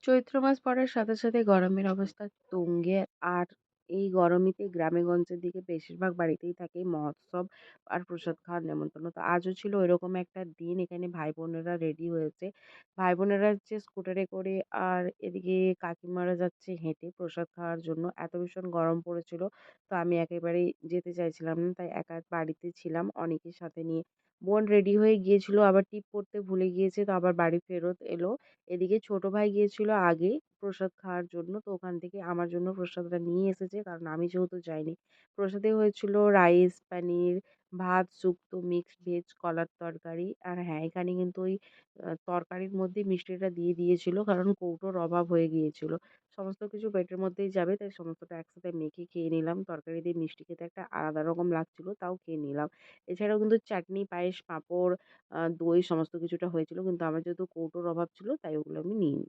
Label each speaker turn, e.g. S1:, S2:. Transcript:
S1: চৈত্র মাস পড়ার সাথে, সাথে গরমের অবস্থা তুঙ্গে। আর এই গরমেতে গ্রামে-গঞ্জের দিকে বেশিরভাগ বাড়িতেই থাকে মহোৎসব আর প্রসাদ খাওয়ার নেমন্তন্ন। তো আজও ছিল ওইরকম একটা দিন। এখানে ভাই-বোনেরা রেডি হয়েছে। ভাই-বোনেরা যাচ্ছে স্কুটারে করে আর এদিকে কাকিমারা যাচ্ছে হেঁটে প্রসাদ খাওয়ার জন্য। এত ভীষণ গরম পড়েছিল। তো আমি একেবারেই যেতে চাইছিলাম না। তাই একা বাড়িতে ছিলাম অনিকের সাথে নিয়ে। বোন রেডি হয়ে গিয়েছিল আবার টিপ পড়তে ভুলে গিয়েছে। তো আবার বাড়ি ফেরত এলো। এদিকে ছোট ভাই গিয়েছিল আগে প্রসাদ খাওয়ার জন্য। তো ওখান থেকে আমার জন্য প্রসাদটা নিয়ে এসেছে। কারণ আমি যেহেতু যাইনি। প্রসাদে হয়েছিল রাইস, পানির, ভাত, শুক্তো, মিক্সড ভেজ, কলার তরকারি। আর হ্যাঁ, এখানে কিন্তু ওই তরকারির মধ্যে মিষ্টিটা দিয়ে দিয়েছিল। কারণ কৌটোর অভাব হয়ে গিয়েছিল। সমস্ত কিছু পেটের মধ্যেই যাবে তাই সমস্তটা একসাথে মেখে খেয়ে নিলাম। তরকারি দিয়ে মিষ্টি খেতে একটা আলাদা রকম লাগছিল তাও খেয়ে নিলাম। এছাড়াও কিন্তু চাটনি, পায়েস, পাঁপড়, দই সমস্ত কিছুটা হয়েছিল। কিন্তু আমার যেহেতু কৌটোর অভাব ছিল তাই ওগুলো আমি নিইনি।